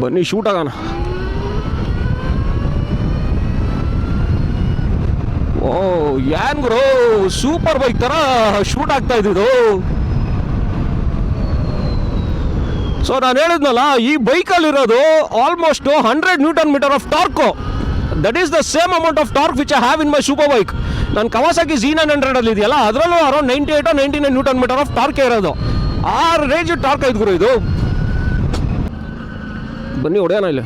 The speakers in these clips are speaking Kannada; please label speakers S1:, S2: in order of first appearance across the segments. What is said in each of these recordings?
S1: ಬನ್ನಿ ಶೂಟ್ ಆಗೋಣ. ಓ ಏನ್ ಗುರು, ಸೂಪರ್ ಬೈಕ್ ಥರ ಶೂಟ್ ಆಗ್ತಾ ಇದ್ದಿದ್ದು. ಸೊ ನಾನು ಹೇಳಿದ್ನಲ್ಲ, ಈ ಬೈಕಲ್ಲಿರೋದು almost 100 newton metre of torque. That is the same amount of torque which I have in my super bike. ನಾನು ಕವಾಸಾಕಿ Z900 ಅಲ್ಲಿ ಇದೆಯಲ್ಲ, ಅದರಲ್ಲೂ around 98 or 99 newton metre of torque ಇರೋದು. ಆ ರೇಂಜ್ ಟಾರ್ಕ್ ಐದು ಗುರು ಇದು. ಬನ್ನಿ ಹೊಡೆಯೋಣ ಇಲ್ಲಿ.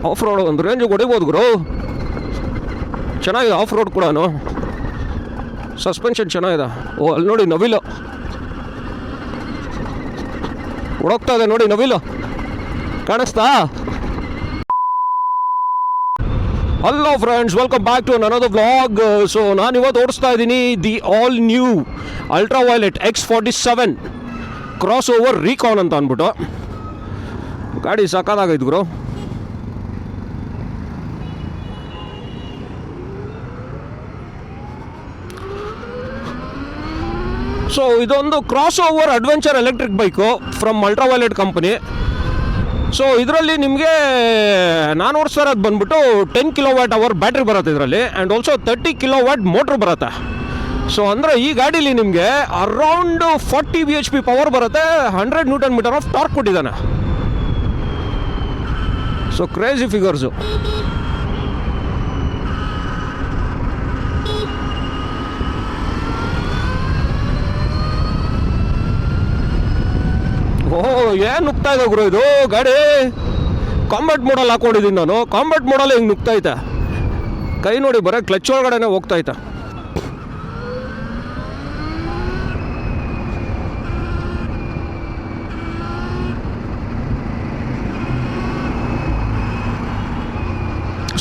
S1: ಆಫ್ ರೋಡ್ ಒಂದು ರೇಂಜಿಗೆ ಹೊಡಿಬೋದು ಗುರು. ಚೆನ್ನಾಗಿದೆ ಆಫ್ ರೋಡ್ ಕೂಡ. ಸಸ್ಪೆನ್ಷನ್ ಚೆನ್ನಾಗಿದೆ. ಓ ಅಲ್ಲಿ ನೋಡಿ ನವಿಲು ಹೊಡೋಗ್ತಾ ಇದೆ ನೋಡಿ, ನವಿಲು ಕಾಣಿಸ್ತಾ? Hello friends, welcome back to another vlog. So ನಾನು ಇವತ್ತು ಓಡಿಸ್ತಾ ಇದ್ದೀನಿ the all new Ultraviolette X47 crossover Recon ಅಂತ ಅಂದ್ಬಿಟ್ಟು. ಗಾಡಿ ಸಾಕಾಗೈತೆ ಗುರು. ಸೊ ಇದೊಂದು crossover adventure electric bike from Ultraviolette company. So ಇದರಲ್ಲಿ ನಿಮಗೆ ನಾನು ಓಡಿಸ್ತಾ ಇರೋದು ಬಂದ್ಬಿಟ್ಟು 10 kWh ಬ್ಯಾಟ್ರಿ ಬರುತ್ತೆ ಇದರಲ್ಲಿ, ಆ್ಯಂಡ್ ಆಲ್ಸೋ 30 kW ಮೋಟ್ರ್ ಬರುತ್ತೆ. ಸೊ ಅಂದರೆ ಈ ಗಾಡೀಲಿ ನಿಮಗೆ ಅರೌಂಡ್ 40 bhp ಪವರ್ ಬರುತ್ತೆ, 100 ನ್ಯೂಟನ್ ಮೀಟರ್ ಆಫ್ ಟಾರ್ಕ್ ಕೊಟ್ಟಿದ್ದಾನೆ. So crazy figures. ಓಹ್ ಏನು ನುಗ್ತಾ ಇದೆ ಗುರು ಇದು ಗಾಡಿ. ಕಾಂಬ್ಯಾಟ್ ಮೋಡಲ್ಲಿ ಹಾಕೊಂಡಿದ್ದೀನಿ ನಾನು. ಕಾಂಬ್ಯಾಟ್ ಮೋಡಲ್ಲಿ ಹಿಂಗೆ ನುಗ್ತಾ ಐತೆ. ಕೈ ನೋಡಿ ಬರೀ ಕ್ಲಚ್ ಒಳಗಡೆನೆ ಹೋಗ್ತಾ ಐತೆ.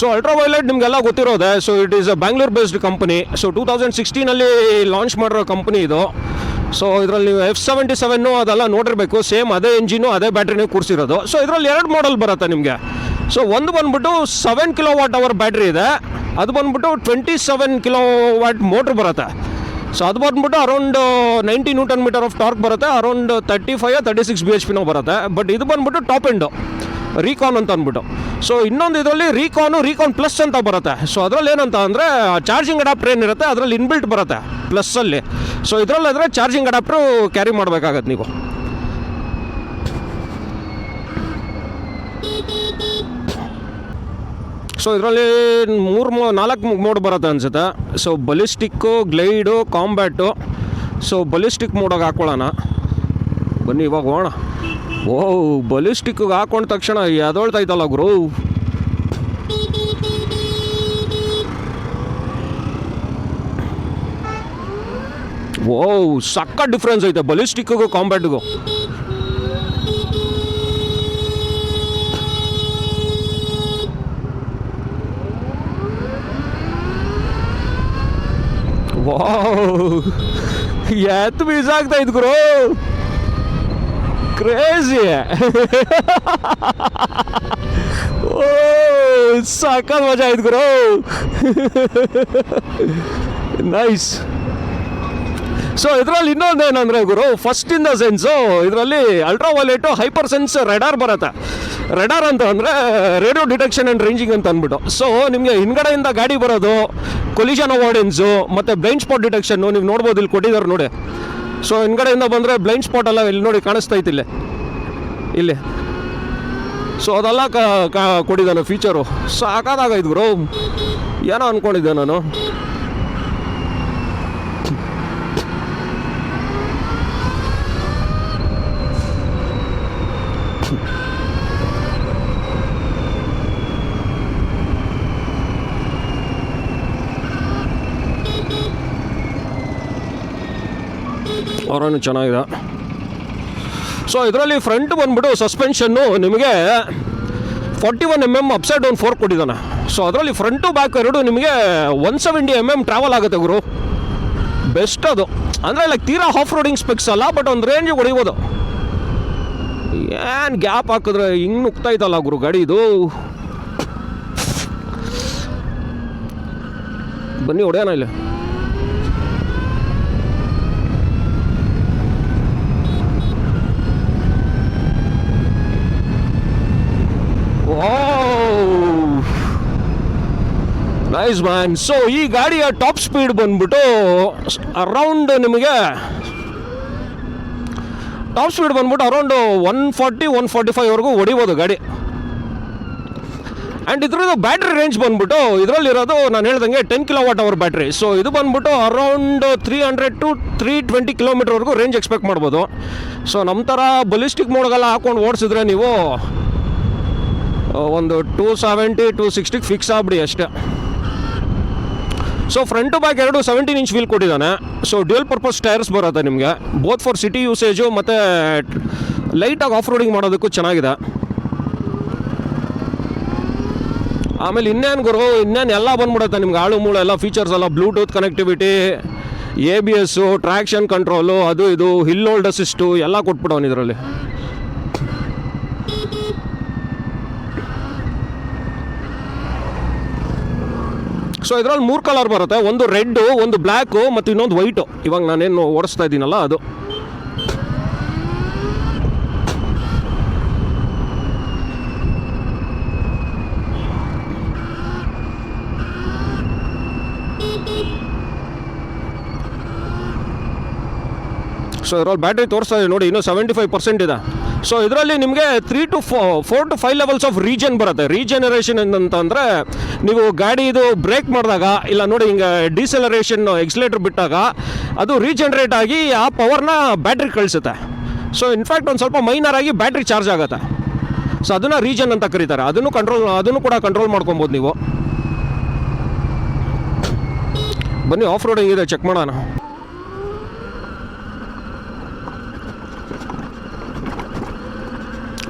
S1: ಸೊ ಅಲ್ಟ್ರಾ ವೈಲೆಟ್ ನಿಮಗೆಲ್ಲ ಗೊತ್ತಿರೋದೆ. So it is a Bangalore based company. So 2016 launch ಮಾಡಿರೋ ಕಂಪನಿ ಇದು. ಸೊ ಇದರಲ್ಲಿ ನೀವು F77 ಅದೆಲ್ಲ ನೋಡಿರಬೇಕು. ಸೇಮ್ ಅದೇ ಇಂಜಿನು ಅದೇ ಬ್ಯಾಟ್ರಿನೇ ಕೂರಿಸಿರೋದು. ಸೊ ಇದರಲ್ಲಿ 2 ಮಾಡೆಲ್ ಬರುತ್ತೆ ನಿಮಗೆ. ಸೊ ಒಂದು ಬಂದ್ಬಿಟ್ಟು 7 kWh ಬ್ಯಾಟ್ರಿ ಇದೆ, ಅದು ಬಂದ್ಬಿಟ್ಟು 27 kW ಮೋಟ್ರ್ ಬರುತ್ತೆ. ಸೊ ಅದು ಬಂದ್ಬಿಟ್ಟು around 90 newton metre of torque ಬರುತ್ತೆ, ಅರೌಂಡ್ 35 or 36 bhp ಬರುತ್ತೆ. ಬಟ್ ಇದು ಬಂದ್ಬಿಟ್ಟು ಟಾಪ್ ಎಂಡು ರೀಕಾನ್ ಅಂತ ಅಂದ್ಬಿಟ್ಟು. ಸೊ ಇನ್ನೊಂದು ಇದರಲ್ಲಿ ರೀಕಾನ್ ಪ್ಲಸ್ ಅಂತ ಬರುತ್ತೆ. ಸೊ ಅದರಲ್ಲಿ ಏನಂತ ಅಂದರೆ ಚಾರ್ಜಿಂಗ್ ಅಡಾಪ್ಟರ್ ಏನಿರುತ್ತೆ ಅದರಲ್ಲಿ ಇನ್ಬಿಲ್ಟ್ ಬರುತ್ತೆ ಪ್ಲಸ್ಸಲ್ಲಿ. ಸೊ ಇದರಲ್ಲಾದರೆ ಚಾರ್ಜಿಂಗ್ ಅಡಾಪ್ಟ್ರು ಕ್ಯಾರಿ ಮಾಡಬೇಕಾಗತ್ತೆ ನೀವು. ಸೊ ಇದರಲ್ಲಿ 4 ಮೋಡ್ ಬರುತ್ತೆ ಅನಿಸುತ್ತೆ. ಸೊ ಬಲಿಸ್ಟಿಕ್ಕು, ಗ್ಲೈಡು, ಕಾಂಬ್ಯಾಟು. ಸೊ ಬಲಿಸ್ಟಿಕ್ ಮೋಡಾಗಿ ಹಾಕ್ಕೊಳ್ಳೋಣ ಬನ್ನಿ ಇವಾಗ ಹೋಗೋಣ. ಓ ಬಲಿಸ್ಟಿಕ್ಗೆ ಹಾಕೊಂಡ ತಕ್ಷಣ ಎದೊಳ್ತೈತಲ್ಲ ಗುರು. ಓ ಸಕ್ಕ ಡಿಫ್ರೆನ್ಸ್ ಐತೆ ಬಲಿಸ್ಟಿಕ್ಗೂ ಕಾಂಬ್ಯಾಟ್ಗೂ. ವಾವ್ ಎತ್ತು ಬೀಸಾಗ್ತಾ ಇದ್ ಗುರು. ಕ್ರೇಜಿ. ಓ ಸಕ್ಕತ್ ಮಜಾ ಆಯ್ತು ಗುರು. ನೈಸ್. ಸೊ ಇದರಲ್ಲಿ ಇನ್ನೊಂದೇನಂದರೆ ಗುರು, ಫಸ್ಟ್ ಇನ್ ದ ಸೆನ್ಸು ಇದರಲ್ಲಿ ಅಲ್ಟ್ರಾ ವೈಲೆಟು ಹೈಪರ್ ಸೆನ್ಸ್ ರೆಡಾರ್ ಬರುತ್ತೆ. ರೆಡಾರ್ ಅಂತ ಅಂದರೆ ರೇಡಿಯೋ ಡಿಟೆಕ್ಷನ್ ಆ್ಯಂಡ್ ರೇಂಜಿಂಗ್ ಅಂತ ಅಂದ್ಬಿಟ್ಟು. ಸೊ ನಿಮಗೆ ಹಿಂದ್ಗಡೆಯಿಂದ ಗಾಡಿ ಬರೋದು, ಕೊಲಿಷನ್ ಅವಾಯ್ಡೆನ್ಸು ಮತ್ತು ಬ್ಲೈಂಡ್ ಸ್ಪಾಟ್ ಡಿಟೆಕ್ಷನ್ನು ನೀವು ನೋಡ್ಬೋದು. ಇಲ್ಲಿ ಕೊಟ್ಟಿದ್ದಾರೆ ನೋಡಿ. ಸೊ ಹಿಂದ್ಗಡೆಯಿಂದ ಬಂದರೆ ಬ್ಲೈಂಡ್ ಸ್ಪಾಟ್ ಎಲ್ಲ ಇಲ್ಲಿ ನೋಡಿ ಕಾಣಿಸ್ತಾ ಇತ್ತು ಇಲ್ಲಿ. ಸೊ ಅದೆಲ್ಲ ಕೊಟ್ಟಿದ್ದಾನೆ ಫೀಚರು. ಸಾಕಾದಾಗೈದು ಗುರು. ಏನೋ ಅಂದ್ಕೊಂಡಿದ್ದೆ ನಾನು. ಅವರನ್ನು ಚೆನ್ನಾಗಿದೆ. ಸೊ ಇದರಲ್ಲಿ ಫ್ರಂಟ್ ಬಂದ್ಬಿಟ್ಟು ಸಸ್ಪೆನ್ಷನ್ನು ನಿಮಗೆ 41 mm ಅಪ್ಸೈಡ್ ಡೌನ್ ಫೋರ್ಕ್ ಕೊಟ್ಟಿದ್ದಾನೆ. ಸೊ ಅದರಲ್ಲಿ ಫ್ರಂಟು ಬ್ಯಾಕ್ ಎರಡು ನಿಮಗೆ 170 mm ಟ್ರಾವೆಲ್ ಆಗುತ್ತೆ ಗುರು. ಬೆಸ್ಟ್ ಅದು. ಅಂದರೆ ಲೈಕ್ ತೀರಾ ಆಫ್ ರೋಡಿಂಗ್ ಸ್ಪೆಕ್ಸ್ ಅಲ್ಲ, ಬಟ್ ಒಂದು ರೇಂಜಿಗೆ ಹೊಡಿಬೋದು. ಏನು ಗ್ಯಾಪ್ ಹಾಕಿದ್ರೆ ಹಿಂಗೆ ನುಗ್ತಾಯ್ತಲ್ಲ ಗುರು ಗಾಡಿ ಇದು. ಬನ್ನಿ ಹೊಡೆಯೋಣ ಇಲ್ಲಿ. Nice man. ಸೊ ಈ ಗಾಡಿಯ ಟಾಪ್ ಸ್ಪೀಡ್ ಬಂದ್ಬಿಟ್ಟು ಅರೌಂಡ್ ನಿಮಗೆ ಅರೌಂಡ್ 140-145ವರೆಗೂ ಹೊಡಿಬೋದು ಗಾಡಿ. ಆ್ಯಂಡ್ ಇದ್ರದ್ದು ಬ್ಯಾಟ್ರಿ ರೇಂಜ್ ಬಂದ್ಬಿಟ್ಟು ಇದರಲ್ಲಿರೋದು ನಾನು ಹೇಳ್ದಂಗೆ 10 kWh ಬ್ಯಾಟ್ರಿ. ಸೊ ಇದು ಬಂದ್ಬಿಟ್ಟು ಅರೌಂಡ್ 300 to 320 ಕಿಲೋಮೀಟರ್ವರೆಗೂ ರೇಂಜ್ ಎಕ್ಸ್ಪೆಕ್ಟ್ ಮಾಡ್ಬೋದು. ಸೊ ನಮ್ಮ ಥರ ಬಲಿಸ್ಟಿಕ್ ಮೋಡ್ಗೆಲ್ಲ ಹಾಕೊಂಡು ಓಡಿಸಿದ್ರೆ ನೀವು ಒಂದು 270-260 ಫಿಕ್ಸ್ ಆಗ್ಬಿಡಿ ಅಷ್ಟೇ. ಸೊ ಫ್ರಂಟ್ ಟು ಬ್ಯಾಕ್ ಎರಡು 17 ಇಂಚ್ ವೀಲ್ ಕೊಟ್ಟಿದ್ದಾನೆ. ಸೊ ಡ್ಯುಯಲ್ ಪರ್ಪಸ್ ಟೈರ್ಸ್ ಬರುತ್ತೆ ನಿಮಗೆ, ಬೋತ್ ಫಾರ್ ಸಿಟಿ ಯೂಸೇಜು ಮತ್ತು ಲೈಟಾಗಿ ಆಫ್ ರೋಡಿಂಗ್ ಮಾಡೋದಕ್ಕೂ ಚೆನ್ನಾಗಿದೆ. ಆಮೇಲೆ ಇನ್ನೇನು ಎಲ್ಲ ಬಂದ್ಬಿಡುತ್ತೆ ನಿಮ್ಗೆ, ಆಳು ಮೂಳು ಎಲ್ಲ ಫೀಚರ್ಸ್ ಎಲ್ಲ, Bluetooth connectivity, ABS, traction control, ಅದು ಇದು, ಹಿಲ್ ಹೋಲ್ಡ್ ಅಸಿಸ್ಟು ಎಲ್ಲ ಕೊಟ್ಬಿಡೋನು ಇದರಲ್ಲಿ. ಸೊ ಇದರಲ್ಲಿ 3 ಕಲರ್ ಬರುತ್ತೆ, ಒಂದು ರೆಡ್ಡು, ಒಂದು ಬ್ಲ್ಯಾಕು ಮತ್ತು ಇನ್ನೊಂದು ವೈಟು. ಇವಾಗ ನಾನೇನು ಓಡಿಸ್ತಾ ಇದ್ದೀನಲ್ಲ ಅದು. ಸೊ ಇದರಲ್ಲಿ ಬ್ಯಾಟ್ರಿ ತೋರಿಸ್ತಾ ಇದೆ ನೋಡಿ, ಇನ್ನೂ 75% ಇದೆ. ಸೊ ಇದರಲ್ಲಿ ನಿಮಗೆ 4 to 5 ಲೆವೆಲ್ಸ್ ಆಫ್ ರೀಜನ್ ಬರುತ್ತೆ. ರೀಜನರೇಷನ್ ಅಂತಂದರೆ ನೀವು ಗಾಡಿ ಇದು ಬ್ರೇಕ್ ಮಾಡಿದಾಗ, ಇಲ್ಲ ನೋಡಿ ಹಿಂಗೆ ಡಿಸೆಲರೇಷನ್ ಎಕ್ಸ್ಲೇಟರ್ ಬಿಟ್ಟಾಗ ಅದು ರೀಜನರೇಟ್ ಆಗಿ ಆ ಪವರ್ನ ಬ್ಯಾಟ್ರಿ ಕಳಿಸುತ್ತೆ. ಸೊ ಇನ್ಫ್ಯಾಕ್ಟ್ ಒಂದು ಸ್ವಲ್ಪ ಮೈನರ್ ಆಗಿ ಬ್ಯಾಟ್ರಿ ಚಾರ್ಜ್ ಆಗುತ್ತೆ. ಸೊ ಅದನ್ನು ರೀಜನ್ ಅಂತ ಕರೀತಾರೆ. ಅದನ್ನು ಕೂಡ ಕಂಟ್ರೋಲ್ ಮಾಡ್ಕೊಬೋದು ನೀವು. ಬನ್ನಿ ಆಫ್ ರೋಡಿಂಗ್ ಇದೆ, ಚೆಕ್ ಮಾಡೋಣ.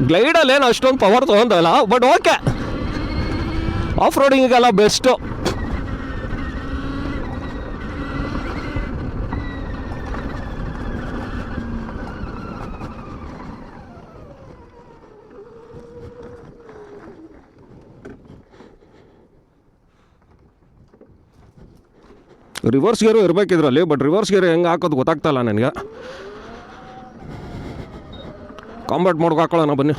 S1: ಗ್ಲೈಡಲ್ಲಿ ಏನು ಅಷ್ಟೊಂದು ಪವರ್ ತೊಗೊಂತಲ್ಲ, ಬಟ್ ಓಕೆ, ಆಫ್ ರೋಡಿಂಗಿಗೆಲ್ಲ ಬೆಸ್ಟು. ರಿವರ್ಸ್ ಗೇರು ಇರಬೇಕಿದ್ರಲ್ಲಿ, ಬಟ್ ರಿವರ್ಸ್ ಗೇರ್ ಹೆಂಗೆ ಹಾಕೋದು ಗೊತ್ತಾಗ್ತಾಯಿಲ್ಲ ನನಗೆ. ಕಾಂಬ್ಯಾಟ್ ಮೋಡ್ಗೆ ಹಾಕೊಳ್ಳೋಣ ಬನ್ನಿ.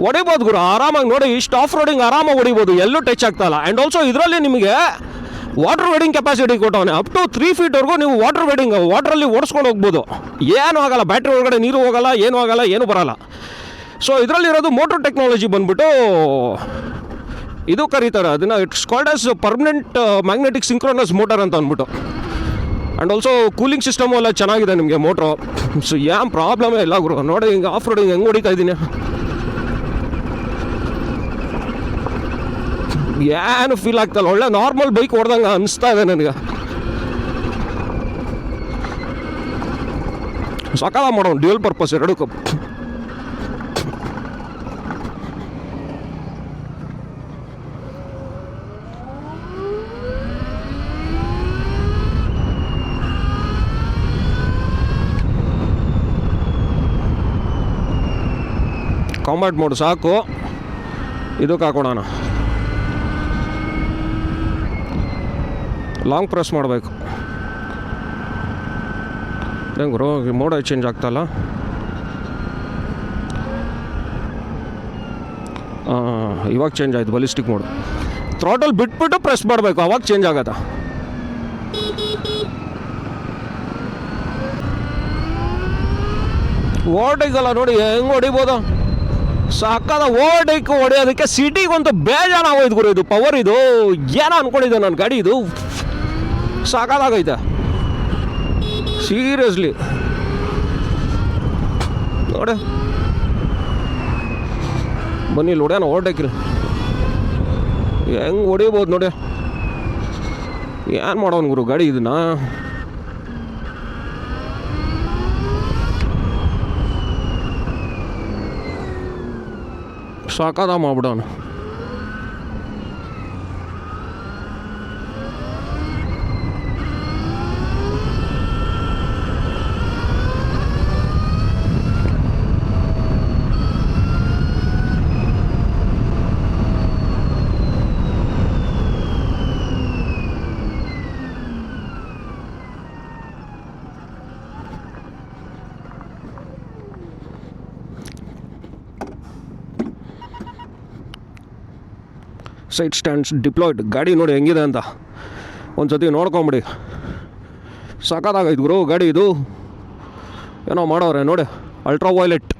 S1: ಹೊಡಿಬೋದು ಗುರು ಆರಾಮಾಗಿ, ನೋಡಿ ಇಷ್ಟು ಆಫ್ ರೋಡಿಂಗ್ ಆರಾಮಾಗಿ ಹೊಡಿಬೋದು, ಎಲ್ಲೂ ಟಚ್ ಆಗ್ತಾಯಿಲ್ಲ. ಆ್ಯಂಡ್ ಆಲ್ಸೋ ಇದರಲ್ಲಿ ನಿಮಗೆ ವಾಟರ್ ವೇಡಿಂಗ್ ಕೆಪಾಸಿಟಿ ಕೊಟ್ಟವನೆ, ಅಪ್ ಟು 3 ಫೀಟ್ವರೆಗೂ ನೀವು ವಾಟ್ರಲ್ಲಿ ಓಡಿಸ್ಕೊಂಡು ಹೋಗ್ಬೋದು. ಏನೂ ಆಗಲ್ಲ, ಬ್ಯಾಟ್ರಿ ಒಳಗಡೆ ನೀರು ಹೋಗಲ್ಲ, ಏನೂ ಆಗಲ್ಲ, ಏನೂ ಬರೋಲ್ಲ. ಸೊ ಇದರಲ್ಲಿರೋದು ಮೋಟರ್ ಟೆಕ್ನಾಲಜಿ ಬಂದ್ಬಿಟ್ಟು ಇದು ಕರೀತಾರೆ, ಅದನ್ನು it's called as permanent magnetic synchronous motor ಅಂತ ಅಂದ್ಬಿಟ್ಟು. ಆ್ಯಂಡ್ ಆಲ್ಸೋ ಕೂಲಿಂಗ್ ಸಿಸ್ಟಮು ಎಲ್ಲ ಚೆನ್ನಾಗಿದೆ ನಿಮಗೆ ಮೋಟ್ರು. ಸೊ ಏನು ಪ್ರಾಬ್ಲಮೇ ಇಲ್ಲ ಗುರು. ನೋಡಿ ಹಿಂಗೆ ಆಫ್ ರೋಡಿಂಗ್ ಹೆಂಗೆ ಹೊಡಿತಾ ಇದ್ದೀನಿ, ಏನು ಫೀಲ್ ಆಗ್ತಾಯಿಲ್ಲ, ಒಳ್ಳೆ ನಾರ್ಮಲ್ ಬೈಕ್ ಹೊಡೆದಂಗೆ ಅನಿಸ್ತಾ ಇದೆ ನನಗೆ. ಸಕಾಲ ಮಾಡೋಣ ಡ್ಯುಯಲ್ ಪರ್ಪಸ್ ಎರಡಕ್ಕೂ. ಕಾಂಬ್ಯಾಟ್ ಮೋಡ್ ಸಾಕು, ಇದಕ್ಕೆ ಹಾಕೋಣ. ಲಾಂಗ್ ಪ್ರೆಸ್ ಮಾಡಬೇಕು. ಹೆಂಗೆ ಗುರು ಮೋಡ್ ಚೇಂಜ್ ಆಗ್ತಾಯಿಲ್ಲ. ಇವಾಗ ಚೇಂಜ್ ಆಯಿತು, ಬಲಿಸ್ಟಿಕ್ ಮೋಡ್. ಥ್ರಾಟಲ್ ಬಿಟ್ಬಿಟ್ಟು ಪ್ರೆಸ್ ಮಾಡಬೇಕು, ಅವಾಗ ಚೇಂಜ್ ಆಗತ್ತಾ. ಓವರ್ಟೇಕಲ್ಲ ನೋಡಿ ಹೆಂಗೆ ಹೊಡಿಬೋದು, ಸಾಕಾದ ಓವರ್ಟೇಕ್ ಹೊಡೆಯೋದಕ್ಕೆ. ಸಿಟಿಗಂತೂ ಬೇಜಾನ ಆಗೋಯ್ತು ಗುರು, ಇದು ಪವರ್ ಇದು ಏನೋ ಅಂದ್ಕೊಂಡಿದ್ದೆ ನನ್ನ ಗಾಡಿ, ಇದು ಸಾಕಾದಾಗೈತೆ ಸೀರಿಯಸ್ಲಿ. ನೋಡಿ ಬನ್ನಿ ಇಲ್ಲಿ ಹೊಡ್ಯಾನ ಓವರ್ಟೇಕ್ರಿ, ಹೆಂಗೆ ಹೊಡಿಬೋದು ನೋಡಿ. ಏನು ಮಾಡೋನು ಗುರು ಗಾಡಿ ಇದನ್ನ. ಸಾಕಾದ ಮಾಡ್ಬಿಡೋನು. Side stands deployed. ಗಾಡಿ ನೋಡಿ ಹೆಂಗಿದೆ ಅಂತ ಒಂದು ಸತಿ ನೋಡ್ಕೊಂಬಿಡಿ. ಸಖತ್ತಾಗೈತೆ ಗುರು ಗಾಡಿ ಇದು. ಏನೋ ಮಾಡೋರೆ ನೋಡಿ. Ultra violet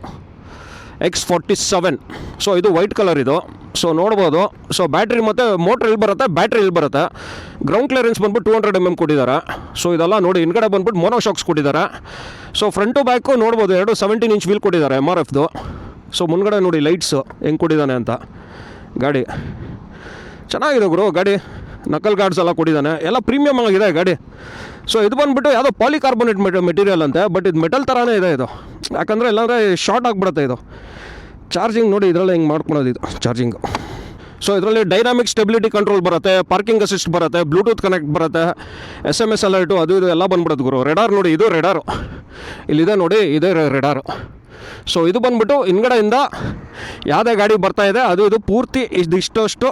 S1: X47. ಸೊ ಇದು ವೈಟ್ ಕಲರ್ ಇದು. ಸೊ ನೋಡ್ಬೋದು. ಸೊ ಬ್ಯಾಟ್ರಿ ಮತ್ತು ಮೋಟ್ರ್ ಇಲ್ಲಿ ಬರುತ್ತೆ, ಬ್ಯಾಟ್ರಿ ಇಲ್ಲಿ ಬರುತ್ತೆ. ಗ್ರೌಂಡ್ ಕ್ಲಿಯರೆನ್ಸ್ ಬಂದ್ಬಿಟ್ಟು 200 mm ಕೊಟ್ಟಿದ್ದಾರೆ. ಸೊ ಇದೆಲ್ಲ ನೋಡಿ ಹಿಂದ್ಗಡೆ ಬಂದ್ಬಿಟ್ಟು ಮೋನೋಶಾಕ್ಸ್ ಕೊಟ್ಟಿದ್ದಾರೆ. ಸೊ ಫ್ರಂಟು ಬ್ಯಾಕು ನೋಡ್ಬೋದು, 17 ಇಂಚ್ ವೀಲ್ ಕೊಟ್ಟಿದ್ದಾರೆ MRFದು. ಸೊ ಮುಂದ್ಗಡೆ ನೋಡಿ ಲೈಟ್ಸು ಹೆಂಗೆ ಕೊಟ್ಟಿದ್ದಾನೆ ಅಂತ. ಗಾಡಿ ಚೆನ್ನಾಗಿದೆ ಗುರು ಗಾಡಿ. ನಕಲ್ ಗಾರ್ಡ್ಸ್ ಎಲ್ಲ ಕೊಟ್ಟಿದ್ದಾನೆ, ಎಲ್ಲ ಪ್ರೀಮಿಯಮ್ ಆಗಿದೆ ಗಾಡಿ. ಸೊ ಇದು ಬಂದುಬಿಟ್ಟು ಯಾವುದೋ ಪಾಲಿಕಾರ್ಬೊನೇಟ್ ಮೆಟೀರಿಯಲ್ ಅಂತೆ, ಬಟ್ ಇದು ಮೆಟಲ್ ಥರನೇ ಇದೆ ಇದು. ಯಾಕಂದರೆ ಇಲ್ಲಾಂದರೆ ಶಾರ್ಟ್ ಆಗಿಬಿಡುತ್ತೆ ಇದು. ಚಾರ್ಜಿಂಗ್ ನೋಡಿ ಇದರಲ್ಲಿ ಹಿಂಗೆ ಮಾಡ್ಕೊಳೋದು ಇದು ಚಾರ್ಜಿಂಗು. ಸೊ ಇದರಲ್ಲಿ ಡೈನಾಮಿಕ್ ಸ್ಟೆಬಿಲಿಟಿ ಕಂಟ್ರೋಲ್ ಬರುತ್ತೆ, ಪಾರ್ಕಿಂಗ್ ಅಸಿಸ್ಟ್ ಬರುತ್ತೆ, ಬ್ಲೂಟೂತ್ ಕನೆಕ್ಟ್ ಬರುತ್ತೆ, SMS ಅಲರ್ಟು ಅದು ಇದು ಎಲ್ಲ ಬಂದ್ಬಿಡುತ್ತೆ ಗುರು. ರೆಡಾರ್ ನೋಡಿ, ಇದು ರೆಡಾರು ಇಲ್ಲಿದೆ ನೋಡಿ, ಇದೇ ರೆಡಾರು. ಸೊ ಇದು ಬಂದ್ಬಿಟ್ಟು ಹಿಂದ್ಗಡೆಯಿಂದ ಯಾವುದೇ ಗಾಡಿ ಬರ್ತಾಯಿದೆ ಅದು ಇದು ಪೂರ್ತಿ ಇಷ್ಟಷ್ಟು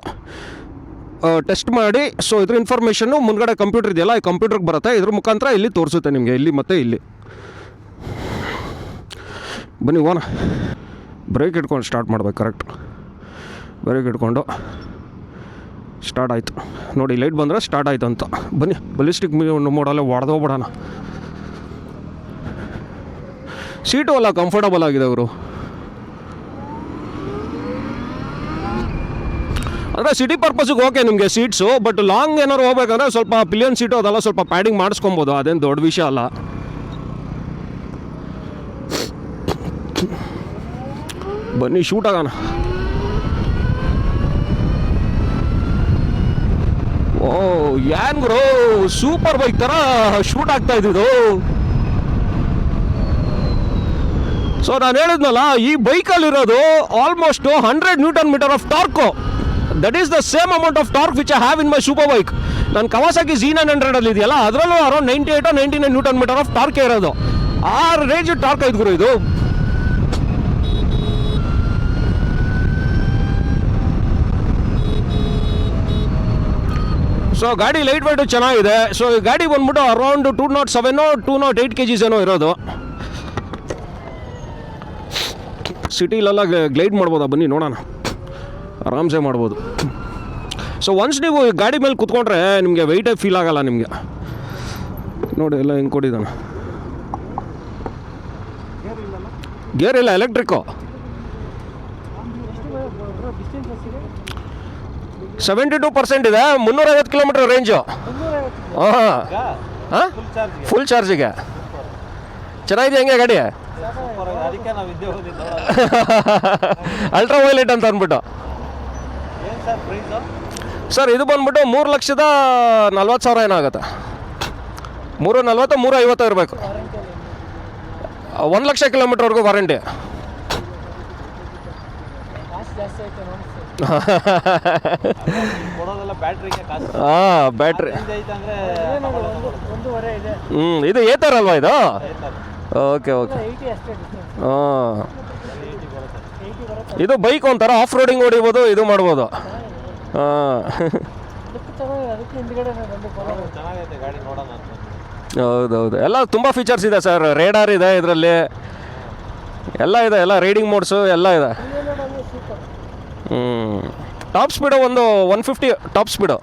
S1: ಟೆಸ್ಟ್ ಮಾಡಿ. ಸೊ ಇದ್ರ ಇನ್ಫಾರ್ಮೇಷನ್ನು ಮುಂದ್ಗಡೆ ಕಂಪ್ಯೂಟರ್ ಇದೆಯಲ್ಲ, ಈ ಕಂಪ್ಯೂಟರ್ಗೆ ಬರುತ್ತೆ. ಇದ್ರ ಮುಖಾಂತರ ಇಲ್ಲಿ ತೋರಿಸುತ್ತೆ ನಿಮಗೆ, ಇಲ್ಲಿ ಮತ್ತು ಇಲ್ಲಿ. ಬನ್ನಿ ಓನ ಬ್ರೇಕ್ ಇಟ್ಕೊಂಡು ಸ್ಟಾರ್ಟ್ ಮಾಡ್ಬೇಕು. ಕರೆಕ್ಟ್ ಬ್ರೇಕ್ ಇಟ್ಕೊಂಡು ಸ್ಟಾರ್ಟ್ ಆಯಿತು ನೋಡಿ. ಲೈಟ್ ಬಂದರೆ ಸ್ಟಾರ್ಟ್ ಆಯಿತು ಅಂತ. ಬನ್ನಿ ಬಲಿಸ್ಟಿಕ್ ಮೋಡಲ್ಲೇ ಹೊಡೆದೋಗ್ಬಿಡೋಣ. ಸೀಟು ಎಲ್ಲ ಕಂಫರ್ಟಬಲ್ ಆಗಿದೆ ಅವರು. ಅಂದರೆ ಸಿಟಿ ಪರ್ಪಸ್ಸಿಗೆ ಓಕೆ ನಿಮಗೆ ಸೀಟ್ಸು, ಬಟ್ ಲಾಂಗ್ ಏನಾದ್ರು ಹೋಗ್ಬೇಕಂದ್ರೆ ಸ್ವಲ್ಪ ಪಿಲಿಯನ್ ಸೀಟು ಅದೆಲ್ಲ ಸ್ವಲ್ಪ ಪ್ಯಾಡಿಂಗ್ ಮಾಡಿಸ್ಕೊಬೋದು, ಅದೇನು ದೊಡ್ಡ ವಿಷಯ ಅಲ್ಲ. ಬನ್ನಿ ಶೂಟ್ ಆಗೋಣ. ಓ ಏನ್ ಗುರು ಸೂಪರ್ ಬೈಕ್ ಥರ ಶೂಟ್ ಆಗ್ತಾ ಇದ್ದಿದ್ದು. ಸೊ ನಾನು ಹೇಳಿದ್ನಲ್ಲ, ಈ ಬೈಕಲ್ಲಿರೋದು almost 100 Nm of torque. That is the same amount of torque which I have in my super bike. ನಾನು ಕವಾಸಾಕಿ Z900 ಇದೆಯಲ್ಲ, ಅದರಲ್ಲೂ around 98 or 99 Nm of torque ಇರೋದು. ಆ ರೇಂಜ್ ಟಾರ್ಕ್ ಐದು ಗುರು ಇದು. ಸೊ ಗಾಡಿ ಲೈಟ್ ವೆಯ್ಟು ಚೆನ್ನಾಗಿದೆ. ಸೊ ಈ ಗಾಡಿ ಬಂದ್ಬಿಟ್ಟು ಅರೌಂಡ್ 207 or 208 kgs ಏನೋ ಇರೋದು. ಸಿಟಿಲೆಲ್ಲ ಗ್ಲೈಡ್ ಮಾಡ್ಬೋದಾ? ಬನ್ನಿ ನೋಡೋಣ. ಆರಾಮ್ಸೆ ಮಾಡ್ಬೋದು. ಸೊ ಒನ್ಸ್ ನೀವು ಗಾಡಿ ಮೇಲೆ ಕೂತ್ಕೊಂಡ್ರೆ ನಿಮಗೆ ವೆಯ್ಟೇ ಫೀಲ್ ಆಗೋಲ್ಲ ನಿಮಗೆ. ನೋಡಿ ಎಲ್ಲ ಹೆಂಗೆ ಕೊಟ್ಟಿದ್ದಾನೆ. ಗೇರ್ ಇಲ್ಲ, ಎಲೆಕ್ಟ್ರಿಕ್ಕು. 72% ಇದೆ, 350 km ರೇಂಜು. ಹಾಂ ಫುಲ್ ಚಾರ್ಜಿಗೆ ಚೆನ್ನಾಗಿದೆ. ಹೆಂಗೆ ಗಾಡಿ? ಅಲ್ಟ್ರಾ ವೈಲೆಟ್ ಅಂತ ಅಂದ್ಬಿಟ್ಟು. ಸರ್ ಇದು ಬಂದ್ಬಿಟ್ಟು 3,40,000 ಏನಾಗುತ್ತೆ. 340 350 ಇರಬೇಕು. 1,00,000 ಕಿಲೋಮೀಟರ್ವರೆಗೂ ವಾರಂಟಿ. ಹಾಂ ಬ್ಯಾಟ್ರಿ. ಇದು ಏತರ್ ಅಲ್ವಾ ಇದು? Okay okay. ಹಾಂ ಇದು ಬೈಕ್ ಒಂಥರ ಆಫ್ ರೋಡಿಂಗ್ ಹೊಡಿಬೋದು, ಇದು ಮಾಡ್ಬೋದು. ಹಾಂ ಹೌದೌದು. ಎಲ್ಲ ತುಂಬ ಫೀಚರ್ಸ್ ಇದೆ ಸರ್. ರೇಡಾರ್ ಇದೆ ಇದರಲ್ಲಿ, ಎಲ್ಲ ಇದೆ, ಎಲ್ಲ ರೈಡಿಂಗ್ ಮೋಡ್ಸು ಎಲ್ಲ ಇದೆ. ಟಾಪ್ ಸ್ಪೀಡು ಒಂದು 150 ಟಾಪ್ ಸ್ಪೀಡು.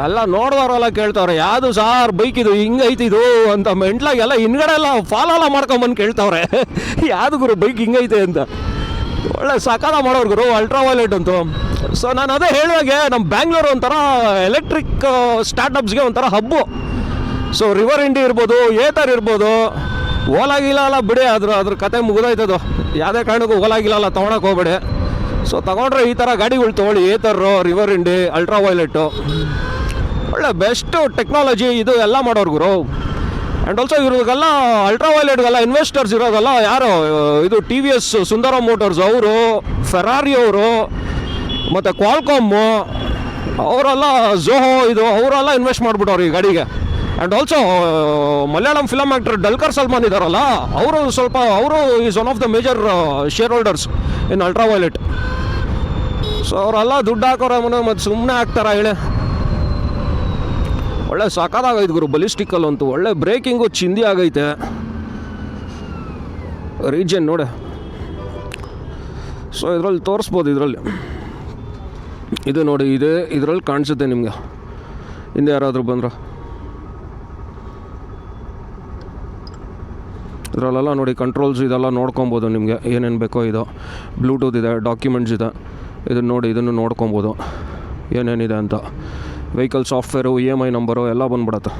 S1: ಎಲ್ಲ ನೋಡಿದವರೆಲ್ಲ ಕೇಳ್ತಾವ್ರೆ, ಯಾವುದು ಸಾರ್ ಬೈಕ್ ಇದು ಹಿಂಗೈತಿ ಇದು ಅಂತ. ಮೆಂಟ್ಲಾಗೆಲ್ಲ ಹಿಂದ್ಗಡೆ ಎಲ್ಲ ಫಾಲೋ ಎಲ್ಲ ಮಾಡ್ಕೊಂಬಂದು ಕೇಳ್ತಾವ್ರೆ, ಯಾವುದು ಗುರು ಬೈಕ್ ಹಿಂಗೈತೆ ಅಂತ. ಒಳ್ಳೆ ಸಕಾಲ ಮಾಡೋರು ಗುರು ಅಲ್ಟ್ರಾ ವೈಲೆಟ್ ಅಂತೂ. ಸೊ ನಾನು ಅದೇ ಹೇಳಿದಾಗೆ ನಮ್ಮ ಬ್ಯಾಂಗ್ಳೂರು ಒಂಥರ ಎಲೆಕ್ಟ್ರಿಕ್ ಸ್ಟಾರ್ಟಪ್ಸ್ಗೆ ಒಂಥರ ಹಬ್ಬು. ಸೊ ರಿವರ್ ಇಂಡಿ ಇರ್ಬೋದು, ಏತರ್ ಇರ್ಬೋದು, ಓಲಾಗಿಲ್ಲ ಎಲ್ಲ ಬಿಡಿ, ಅದ್ರ ಕತೆ ಮುಗಿದೋಯ್ತದು. ಯಾವುದೇ ಕಾರಣಕ್ಕೂ ಓಲಾಗಿಲ್ಲ ಎಲ್ಲ ತೊಗೊಳಕ್ಕೆ ಹೋಗ್ಬೇಡಿ. ಸೊ ತೊಗೊಂಡ್ರೆ ಈ ಥರ ಗಾಡಿಗಳು ತೊಗೊಳ್ಳಿ, ಏತರು, ರಿವರ್ ಇಂಡಿ, ಅಲ್ಟ್ರಾ ವೈಲೆಟು. ಒಳ್ಳೆ ಬೆಸ್ಟು ಟೆಕ್ನಾಲಜಿ ಇದು ಎಲ್ಲ ಮಾಡೋರು ಗುರು. ಆ್ಯಂಡ್ ಆಲ್ಸೋ ಇವ್ರಿಗೆಲ್ಲ ಅಲ್ಟ್ರಾ ವೈಲೆಟ್ಗೆಲ್ಲ ಇನ್ವೆಸ್ಟರ್ಸ್ ಇರೋದಲ್ಲ ಯಾರು, ಇದು TVS ಸುಂದರಂ ಮೋಟರ್ಸ್ ಅವರು, ಫೆರಾರಿ ಅವರು, ಮತ್ತು ಕ್ವಾಲ್ಕಾಮು ಅವರೆಲ್ಲ, ಝೋಹೋ ಇದು ಅವರೆಲ್ಲ ಇನ್ವೆಸ್ಟ್ ಮಾಡಿಬಿಟ್ಟವ್ರು ಈ ಗಾಡಿಗೆ. And also Malayalam film actor Dulquer Salmaan ಇದ್ದಾರಲ್ಲ, ಅವರು is one of the major shareholders in Ultraviolette. So ಅವರೆಲ್ಲ ದುಡ್ಡು ಹಾಕೋರೆ ಮತ್ತು ಸುಮ್ಮನೆ ಹಾಕ್ತಾರ ಹೇಳಿ. ಒಳ್ಳೆ ಸಕಾಲಾಗೈತೆ ಗುರು ಬಲಿಸ್ಟಿಕ್ಕಲ್ಲಂತೂ. ಒಳ್ಳೆ ಬ್ರೇಕಿಂಗು ಚಿಂದಿ ಆಗೈತೆ. ರೀಜನ್ ನೋಡಿ. ಸೊ ಇದರಲ್ಲಿ ತೋರಿಸ್ಬೋದು, ಇದರಲ್ಲಿ ಇದು ನೋಡಿ, ಇದರಲ್ಲಿ ಕಾಣಿಸುತ್ತೆ ನಿಮಗೆ. ಹಿಂದೆ ಯಾರಾದರೂ ಬಂದ್ರೆ ಇದರಲ್ಲೆಲ್ಲ ನೋಡಿ ಕಂಟ್ರೋಲ್ಸ್ ಇದೆಲ್ಲ ನೋಡ್ಕೊಬೋದು ನಿಮಗೆ, ಏನೇನು ಬೇಕೋ. ಇದು ಬ್ಲೂಟೂತ್ ಇದೆ, ಡಾಕ್ಯುಮೆಂಟ್ಸ್ ಇದೆ, ಇದನ್ನು ನೋಡಿ, ಇದನ್ನು ನೋಡ್ಕೊಬೋದು ಏನೇನಿದೆ ಅಂತ. ವೆಹಿಕಲ್ ಸಾಫ್ಟ್ವೇರು, EMI ನಂಬರು ಎಲ್ಲ ಬಂದ್ಬಿಡತ್ತೆ.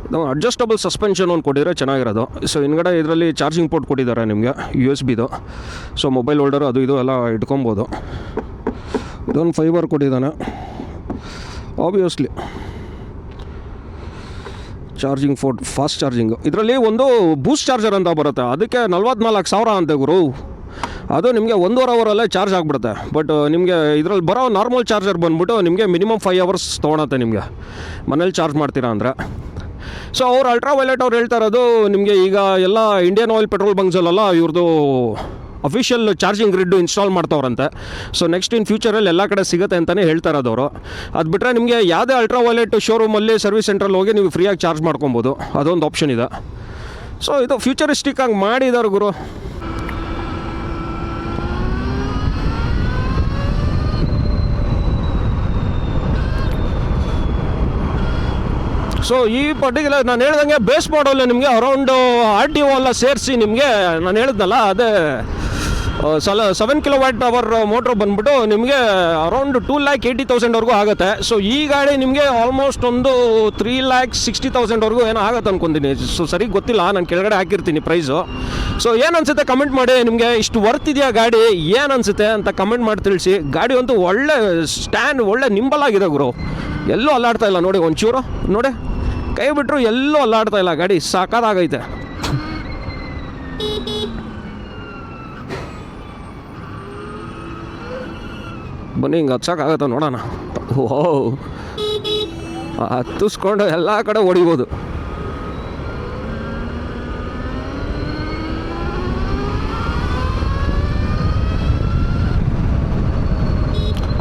S1: ಇದು ಅಡ್ಜಸ್ಟಬಲ್ ಸಸ್ಪೆನ್ಷನ್ ಒಂದು ಕೊಟ್ಟಿದ್ರೆ ಚೆನ್ನಾಗಿರೋದು. ಸೊ ಹಿಂದ್ಗಡೆ ಇದರಲ್ಲಿ ಚಾರ್ಜಿಂಗ್ ಪೋರ್ಟ್ ಕೊಟ್ಟಿದ್ದಾರೆ ನಿಮಗೆ, USB. ಸೊ ಮೊಬೈಲ್ ಹೋಲ್ಡರು ಅದು ಇದು ಎಲ್ಲ ಇಟ್ಕೊಬೋದು. ಇದೊಂದು ಫೈಬರ್ ಕೊಟ್ಟಿದ್ದಾನೆ obviously. Charging fort, fast charging. ಇದರಲ್ಲಿ ಒಂದು ಬೂಸ್ಟ್ ಚಾರ್ಜರ್ ಅಂತ ಬರುತ್ತೆ, ಅದಕ್ಕೆ 44,000 ಅಂತೆ ಗುರು. ಅದು ನಿಮಗೆ 1.5 ಅವರಲ್ಲೇ ಚಾರ್ಜ್ ಆಗಿಬಿಡುತ್ತೆ. ಬಟ್ ನಿಮಗೆ ಇದರಲ್ಲಿ ಬರೋ ನಾರ್ಮಲ್ ಚಾರ್ಜರ್ ಬಂದುಬಿಟ್ಟು ನಿಮಗೆ ಮಿನಿಮಮ್ 5 ಅವರ್ಸ್ ತೊಗೊಳತ್ತೆ ನಿಮಗೆ ಮನೇಲಿ ಚಾರ್ಜ್ ಮಾಡ್ತೀರಾ ಅಂದರೆ. ಸೊ ಅವ್ರು ಅಲ್ಟ್ರಾ ವೈಲೆಟ್ ಅವ್ರು ಹೇಳ್ತಾ ಇರೋದು ನಿಮಗೆ, ಈಗ ಎಲ್ಲ ಇಂಡಿಯನ್ ಆಯಿಲ್ ಪೆಟ್ರೋಲ್ ಬಂಕ್ಸಲ್ಲೆಲ್ಲ ಇವ್ರದ್ದು ಅಫಿಷಿಯಲ್ ಚಾರ್ಜಿಂಗ್ ಗ್ರಿಡ್ ಇನ್ಸ್ಟಾಲ್ ಮಾಡ್ತವ್ರಂತೆ. ಸೊ ನೆಕ್ಸ್ಟ್ ಇನ್ ಫ್ಯೂಚರಲ್ಲಿ ಎಲ್ಲ ಕಡೆ ಸಿಗುತ್ತೆ ಅಂತಲೇ ಹೇಳ್ತಾ ಇರೋದವರು. ಅದು ಬಿಟ್ಟರೆ ನಿಮಗೆ ಯಾವುದೇ ಅಲ್ಟ್ರಾ ವೈಲೆಟ್ ಶೋರೂಮಲ್ಲಿ ಸರ್ವಿಸ್ ಸೆಂಟ್ರಲ್ಲಿ ಹೋಗಿ ನೀವು ಫ್ರೀಯಾಗಿ ಚಾರ್ಜ್ ಮಾಡ್ಕೊಬೋದು, ಅದೊಂದು ಆಪ್ಷನ್ ಇದೆ. ಸೊ ಇದು ಫ್ಯೂಚರಿಸ್ಟಿಕ್ ಆಗಿ ಮಾಡಿದ್ದಾರೆ ಗುರು. ಸೊ ಈ ಪರ್ಟಿಕ್ಯುಲರ್ ನಾನು ಹೇಳ್ದಂಗೆ ಬೇಸ್ ಮಾಡಲ್ ನಿಮಗೆ ಅರೌಂಡು RTO ಎಲ್ಲ ಸೇರಿಸಿ ನಿಮಗೆ ನಾನು ಹೇಳಿದ್ನಲ್ಲ, ಅದೇ 7 kWh ಮೋಟ್ರ್ ಬಂದ್ಬಿಟ್ಟು ನಿಮಗೆ ಅರೌಂಡ್ 2,80,000 ಆಗುತ್ತೆ. ಸೊ ಈ ಗಾಡಿ ನಿಮಗೆ ಆಲ್ಮೋಸ್ಟ್ ಒಂದು 3,60,000 ಏನೋ ಆಗುತ್ತೆ ಅನ್ಕೊಂತೀನಿ. ಸೊ ಸರಿ ಗೊತ್ತಿಲ್ಲ, ನಾನು ಕೆಳಗಡೆ ಹಾಕಿರ್ತೀನಿ ಪ್ರೈಸು. ಸೊ ಏನು ಅನಿಸುತ್ತೆ ಕಮೆಂಟ್ ಮಾಡಿ, ನಿಮಗೆ ಇಷ್ಟು ವರ್ತ್ ಇದೆಯಾ ಗಾಡಿ, ಏನು ಅನಿಸುತ್ತೆ ಅಂತ ಕಮೆಂಟ್ ಮಾಡಿ ತಿಳಿಸಿ. ಗಾಡಿ ಅಂತೂ ಒಳ್ಳೆ ಸ್ಟ್ಯಾಂಡ್, ಒಳ್ಳೆ ನಿಂಬಲ್ ಆಗಿದೆ ಗುರು, ಎಲ್ಲೂ ಅಲ್ಲಾಡ್ತಾ ಇಲ್ಲ ನೋಡಿ. ಒಂಚೂರು ನೋಡಿ, ಕೈ ಬಿಟ್ಟರು ಎಲ್ಲೂ ಅಲ್ಲಾಡ್ತಾ ಇಲ್ಲ, ಗಾಡಿ ಸಾಕಾಗೈತೆ. ಬನ್ನಿ ಹಿಂಗೆ ಹಚ್ಚೋಕ್ಕಾಗತ್ತ ನೋಡೋಣ. ಓಹೋ, ಹತ್ತಿಸ್ಕೊಂಡು ಎಲ್ಲ ಕಡೆ ಹೊಡಿಬೋದು.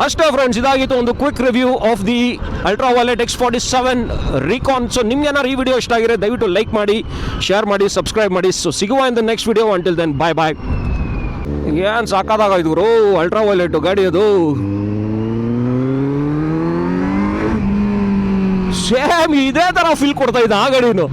S1: ಅಷ್ಟೇ ಫ್ರೆಂಡ್ಸ್, ಇದಾಗಿತ್ತು ಒಂದು quick review of the ultra violet X47 Recon. So ನಿಮ್ಗೆ ಏನಾರು ಈ ವಿಡಿಯೋ ಇಷ್ಟ ಆಗಿದ್ರೆ ದಯವಿಟ್ಟು ಲೈಕ್ ಮಾಡಿ, ಶೇರ್ ಮಾಡಿ, ಸಬ್ಸ್ಕ್ರೈಬ್ ಮಾಡಿ. ಸೊ ಸಿಗುವ in the next video. Until then bye bye. ಏನು ಸಾಕಾದಾಗಾಯ್ತು ಅಲ್ಟ್ರಾ ವೈಲೆಟ್ ಗಾಡಿ, ಅದು ಸೇಮ್ ಇದೇ ಥರ ಫೀಲ್ ಕೊಡ್ತಾ ಇದ್ದ ಆ ಗಾಡಿನು.